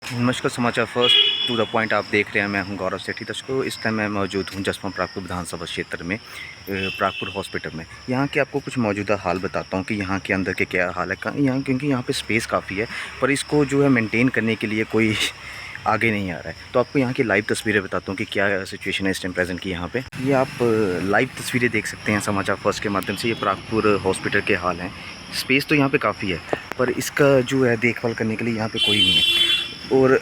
नमस्कार, समाचार first to the point आप देख रहे हैं। मैं हूं गौरव सेठी। दर्शकों, इस टाइम मैं मौजूद हूं जसपा प्रागपुर विधानसभा क्षेत्र में, प्रागपुर हॉस्पिटल में। यहां के आपको कुछ मौजूदा हाल बताता हूं कि यहां के अंदर के क्या हाल है। यहाँ क्योंकि यहां पे स्पेस काफ़ी है, पर इसको जो है मेंटेन करने के लिए कोई आगे नहीं आ रहा है। तो आपको यहाँ की लाइव तस्वीरें बताता हूँ कि क्या सिचुएशन है इस टाइम प्रेजेंट की यहाँ पे। ये आप लाइव तस्वीरें देख सकते हैं समाचार फर्स्ट के माध्यम से। ये प्रागपुर हॉस्पिटल के हाल हैं। स्पेस तो यहाँ पे काफ़ी है, पर इसका जो है देखभाल करने के लिए यहाँ पे कोई नहीं है। और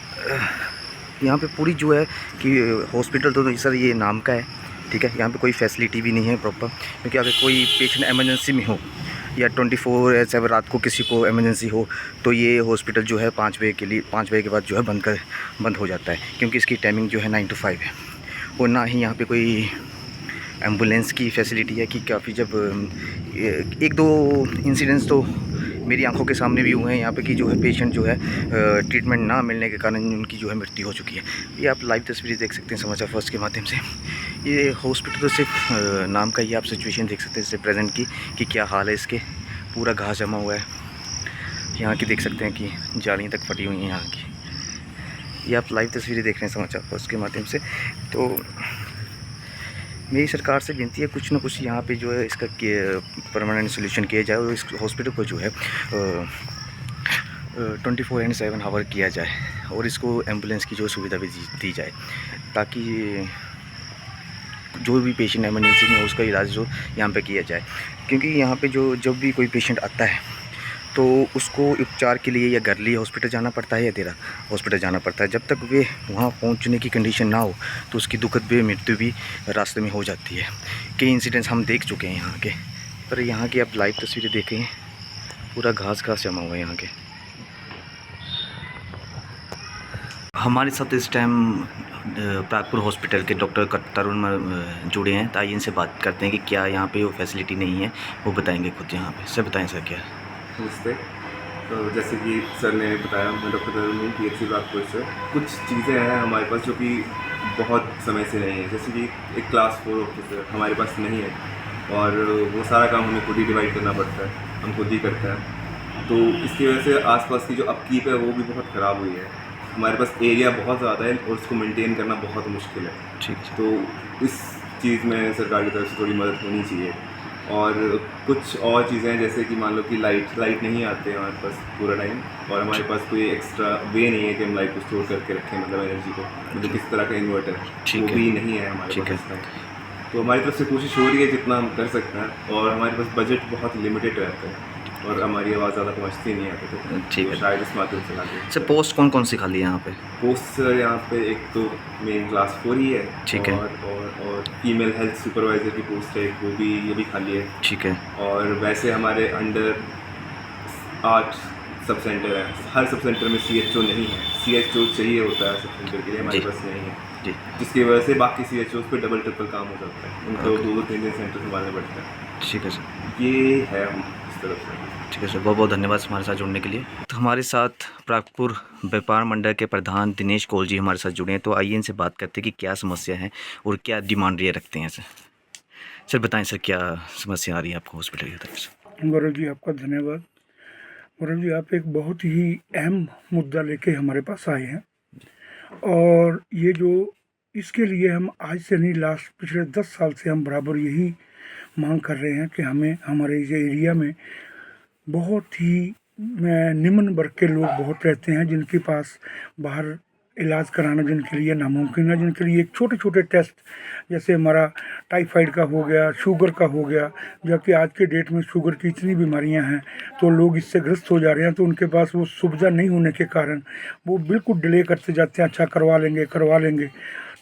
यहाँ पे पूरी जो है कि हॉस्पिटल तो सर ये नाम का है, ठीक है। यहाँ पे कोई फैसिलिटी भी नहीं है प्रॉपर, क्योंकि अगर कोई पेशेंट एमरजेंसी में हो या 24/7 रात को किसी को इमरजेंसी हो, तो ये हॉस्पिटल जो है 5 बजे के लिए 5 बजे के बाद जो है बंद हो जाता है, क्योंकि इसकी टाइमिंग जो है 9 to 5 है। और ना ही यहाँ पे कोई एम्बुलेंस की फैसिलिटी है कि काफ़ी जब एक दो इंसिडेंट्स तो मेरी आंखों के सामने भी हुए हैं यहाँ पे कि जो है पेशेंट जो है ट्रीटमेंट ना मिलने के कारण उनकी जो है मृत्यु हो चुकी है। ये आप लाइव तस्वीरें देख सकते हैं समाचार फर्स्ट के माध्यम से। ये हॉस्पिटल तो सिर्फ नाम का ही, आप सिचुएशन देख सकते हैं इससे प्रेजेंट की कि क्या हाल है इसके। पूरा घास जमा हुआ है यहाँ की, देख सकते हैं कि जालियाँ तक फटी हुई हैं यहाँ की। ये आप लाइव तस्वीरें देख रहे हैं समाचार फर्स्ट के माध्यम से। तो मेरी सरकार से विनती है, कुछ ना कुछ यहाँ पे जो है इसका परमानेंट सोल्यूशन किया जाए और इस हॉस्पिटल को जो है 24/7 किया जाए, और इसको एम्बुलेंस की जो सुविधा भी दी जाए, ताकि जो भी पेशेंट एमरजेंसी में हो उसका इलाज जो यहाँ पे किया जाए। क्योंकि यहाँ पे जो जब भी कोई पेशेंट आता है तो उसको उपचार के लिए या गर्ली हॉस्पिटल जाना पड़ता है या देरा हॉस्पिटल जाना पड़ता है। जब तक वे वहाँ पहुँचने की कंडीशन ना हो तो उसकी दुखद मृत्यु भी रास्ते में हो जाती है। कई इंसिडेंट्स हम देख चुके हैं यहाँ के। पर यहाँ की आप लाइव तस्वीरें देखें, पूरा घास जमा हुआ है यहाँ के। हमारे साथ इस टाइम प्रागपुर हॉस्पिटल के डॉक्टर तरुण जुड़े हैं। तो आइए इनसे बात करते हैं कि क्या यहाँ पे वो फैसिलिटी नहीं है, वो बताएंगे खुद यहाँ पे। सर बताएं सर क्या है। नमस्ते। तो जैसे कि सर ने बताया, मैं डॉक्टर तरुण हूँ, PHC प्रागपुर से। कुछ चीज़ें हैं हमारे पास जो कि बहुत समय से नहीं है। जैसे कि एक क्लास 4 ऑफिसर हमारे पास नहीं है, और वो सारा काम हमें खुद ही डिवाइड करना पड़ता है, हम खुद ही करते हैं। तो इसकी वजह से आसपास की जो अपकीप है वो भी बहुत ख़राब हुई है। हमारे पास एरिया बहुत ज़्यादा है और उसको मेंटेन करना बहुत मुश्किल है। ठीक है। तो इस चीज़ में सरकार की तरफ से थोड़ी मदद होनी चाहिए। और कुछ और चीज़ें हैं, जैसे कि मान लो कि लाइट नहीं आते हैं हमारे पास पूरा टाइम, और हमारे पास कोई एक्स्ट्रा वे नहीं है कि हम लाइट को स्टोर करके रखें, मतलब एनर्जी को, मतलब किस तरह का इन्वर्टर वो भी नहीं है हमारे पास इस टाइम। तो हमारी तरफ से कोशिश हो रही है जितना हम कर सकते हैं, और हमारे पास बजट बहुत लिमिटेड रहता है और हमारी आवाज़ ज़्यादा पहुँचती नहीं आती। तो ठीक है। शायद इस माध्यम से लागे। सर पोस्ट कौन कौन सी खाली है यहाँ पे? पोस्ट यहाँ पे एक तो मेन क्लास 4 ही है, ठीक है। और फीमेल हेल्थ सुपरवाइज़र की पोस्ट है, वो भी ये भी खाली है। ठीक है। और वैसे हमारे अंडर 8 सब सेंटर है। हर सब सेंटर में CHO नहीं है। CHO चाहिए होता है सब सेंटर के लिए, हमारे पास नहीं है जी। जिसकी वजह से बाकी CHOs पे डबल ट्रिपल काम हो जाता है, उनको 2-3 सेंटर संभालने पड़ते हैं। ठीक है सर। ये है हम इस तरफ से। ठीक है सर, बहुत बहुत धन्यवाद हमारे साथ जुड़ने के लिए। तो हमारे साथ प्रागपुर व्यापार मंडल के प्रधान दिनेश कौल जी हमारे साथ जुड़े हैं। तो आइए इनसे बात करते हैं कि क्या समस्या है और क्या डिमांड ये रखते हैं। सर बताएं सर, क्या समस्या आ रही है आपको हॉस्पिटल की तरफ से? गौरव जी आपका धन्यवाद। गौरव जी, आप एक बहुत ही अहम मुद्दा लेके हमारे पास आए हैं, और ये जो इसके लिए हम आज से नहीं, लास्ट पिछले 10 साल से हम बराबर यही मांग कर रहे हैं कि हमें हमारे इस एरिया में बहुत ही निम्न वर्ग के लोग बहुत रहते हैं, जिनके पास बाहर इलाज कराना जिनके लिए नामुमकिन है, जिनके लिए छोटे छोटे टेस्ट, जैसे हमारा टाइफाइड का हो गया, शुगर का हो गया, जबकि आज के डेट में शुगर की इतनी बीमारियां हैं तो लोग इससे ग्रस्त हो जा रहे हैं। तो उनके पास वो सुविधा नहीं होने के कारण वो बिल्कुल डिले करते जाते हैं, अच्छा करवा लेंगे।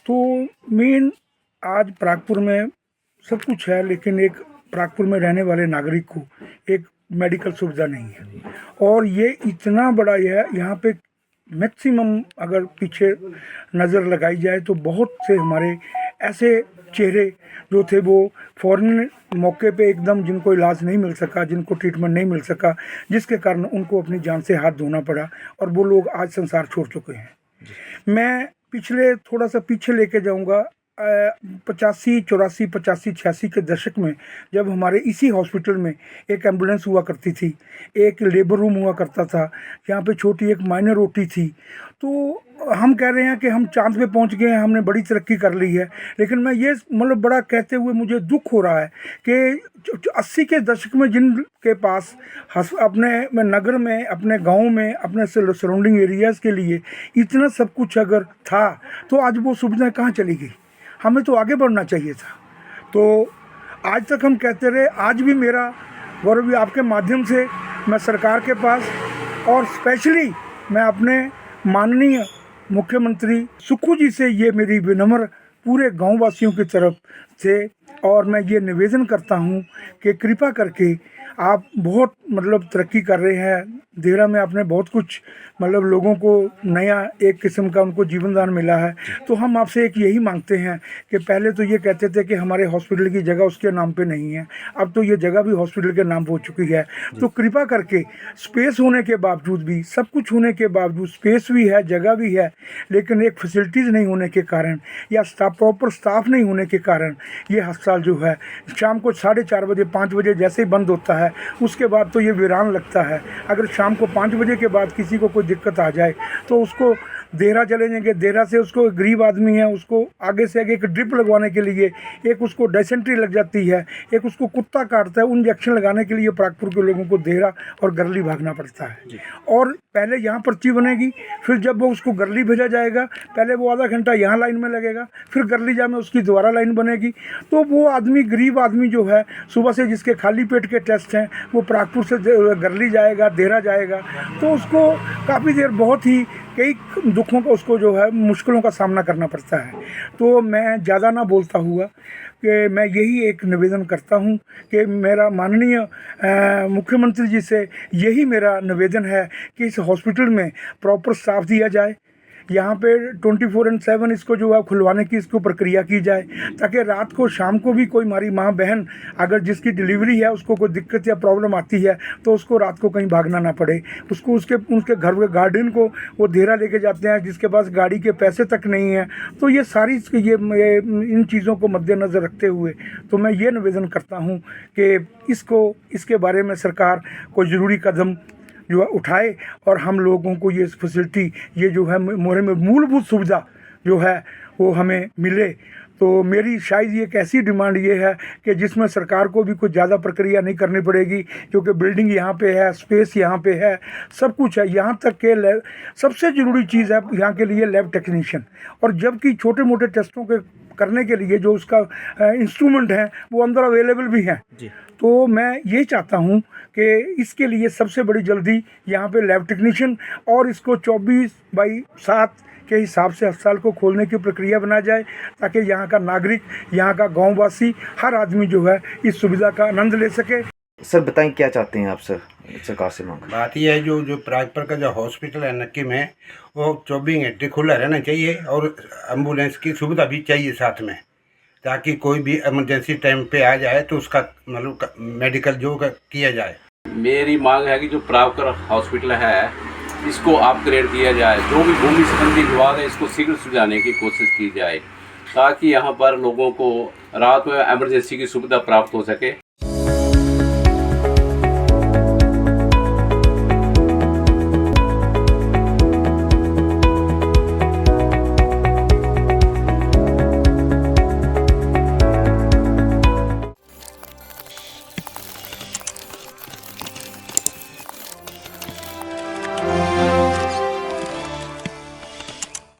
तो मेन आज प्रागपुर में सब कुछ है, लेकिन एक प्रागपुर में रहने वाले नागरिक को एक मेडिकल सुविधा नहीं है। और ये इतना बड़ा यहाँ पे मैक्सिमम अगर पीछे नज़र लगाई जाए तो बहुत से हमारे ऐसे चेहरे जो थे वो फौरन मौके पे एकदम, जिनको इलाज नहीं मिल सका, जिनको ट्रीटमेंट नहीं मिल सका, जिसके कारण उनको अपनी जान से हाथ धोना पड़ा, और वो लोग आज संसार छोड़ चुके हैं। मैं पिछले थोड़ा सा पीछे लेके जाऊंगा, 85, 84, 85, 86 के दशक में, जब हमारे इसी हॉस्पिटल में एक एम्बुलेंस हुआ करती थी, एक लेबर रूम हुआ करता था, यहाँ पे छोटी एक माइनर OT थी। तो हम कह रहे हैं कि हम चांद पे पहुंच गए हैं, हमने बड़ी तरक्की कर ली है। लेकिन मैं ये मतलब बड़ा कहते हुए मुझे दुख हो रहा है कि 80 के दशक में जिनके पास अपने नगर में, अपने गांव में, अपने सराउंडिंग एरियाज़ के लिए इतना सब कुछ अगर था, तो आज वो सुविधाएं कहाँ चली गई। हमें तो आगे बढ़ना चाहिए था। तो आज तक हम कहते रहे, आज भी मेरा गौरव जी आपके माध्यम से मैं सरकार के पास और स्पेशली मैं अपने माननीय मुख्यमंत्री सुक्खू जी से ये मेरी विनम्र पूरे गांव वासियों की तरफ से, और मैं ये निवेदन करता हूं कि कृपा करके आप बहुत मतलब तरक्की कर रहे हैं देहरा में, आपने बहुत कुछ मतलब लोगों को नया एक किस्म का उनको जीवन दान मिला है। तो हम आपसे एक यही मांगते हैं कि पहले तो ये कहते थे कि हमारे हॉस्पिटल की जगह उसके नाम पे नहीं है, अब तो ये जगह भी हॉस्पिटल के नाम हो चुकी है। तो कृपा करके स्पेस होने के बावजूद भी, सब कुछ होने के बावजूद, स्पेस भी है, जगह भी है, लेकिन एक फैसिलिटीज़ नहीं होने के कारण या प्रॉपर स्टाफ नहीं होने के कारण ये अस्पताल जो है शाम को 4:30 बजे 5 बजे जैसे ही बंद होता है, उसके बाद तो ये वीरान लगता है। अगर शाम को 5 बजे के बाद किसी को कोई दिक्कत आ जाए तो उसको देहरा चले जाएंगे, देहरा से उसको गरीब आदमी है, उसको आगे से आगे एक ड्रिप लगवाने के लिए, एक उसको डायसेंट्री लग जाती है, एक उसको कुत्ता काटता है, इंजेक्शन लगाने के लिए प्रागपुर के लोगों को देहरा और गरली भागना पड़ता है। और पहले यहाँ पर्ची बनेगी, फिर जब वो उसको गरली भेजा जाएगा, पहले वो आधा घंटा यहाँ लाइन में लगेगा, फिर गरली जा में उसकी दोबारा लाइन बनेगी। तो वो आदमी, गरीब आदमी जो है, सुबह से जिसके खाली पेट के टेस्ट हैं, वो प्रागपुर से गरली जाएगा, देहरा जाएगा, तो उसको काफ़ी देर बहुत ही कई दुखों का उसको जो है मुश्किलों का सामना करना पड़ता है। तो मैं ज़्यादा ना बोलता हुआ कि मैं यही एक निवेदन करता हूं कि मेरा माननीय मुख्यमंत्री जी से यही मेरा निवेदन है कि इस हॉस्पिटल में प्रॉपर स्टाफ दिया जाए, यहाँ पे 24/7 इसको जो है खुलवाने की इसको प्रक्रिया की जाए, ताकि रात को शाम को भी कोई हमारी माँ बहन अगर जिसकी डिलीवरी है उसको कोई दिक्कत या प्रॉब्लम आती है तो उसको रात को कहीं भागना ना पड़े। उसको उसके घर के गार्डन को वो देहरा लेके जाते हैं जिसके पास गाड़ी के पैसे तक नहीं है। तो ये सारी इन चीज़ों को मद्देनज़र रखते हुए तो मैं ये निवेदन करता हूँ कि इसके बारे में सरकार कोई ज़रूरी कदम जो है उठाए और हम लोगों को ये फैसिलिटी, ये जो है मोहरे में मूलभूत सुविधा जो है वो हमें मिले। तो मेरी शायद ये एक ऐसी डिमांड ये है कि जिसमें सरकार को भी कुछ ज़्यादा प्रक्रिया नहीं करनी पड़ेगी, क्योंकि बिल्डिंग यहाँ पे है, स्पेस यहाँ पे है, सब कुछ है। यहाँ तक के सबसे ज़रूरी चीज़ है यहाँ के लिए लैब टेक्नीशियन, और जबकि छोटे मोटे टेस्टों के करने के लिए जो उसका इंस्ट्रूमेंट है वो अंदर अवेलेबल भी हैं। तो मैं ये चाहता हूँ कि इसके लिए सबसे बड़ी जल्दी यहाँ पे लैब टेक्नीशियन और इसको 24/7 के हिसाब से अस्पताल को खोलने की प्रक्रिया बनाई जाए, ताकि यहाँ का नागरिक, यहाँ का गांववासी, हर आदमी जो है इस सुविधा का आनंद ले सके। सर बताएं क्या चाहते हैं आप सर सरकार से मांग? बात यह है जो प्रागपुर का जो हॉस्पिटल है नक्की में, वो 24 घंटे खुला रहना चाहिए और एम्बुलेंस की सुविधा भी चाहिए साथ में, ताकि कोई भी इमरजेंसी टाइम पे आ जाए तो उसका मतलब मेडिकल जो किया जाए। मेरी मांग है कि जो प्रागपुर हॉस्पिटल है इसको अपग्रेड किया जाए, जो भी भूमि संबंधी विवाद है इसको शीघ्र सुलझाने की कोशिश की जाए, ताकि यहाँ पर लोगों को रात में इमरजेंसी की सुविधा प्राप्त हो सके।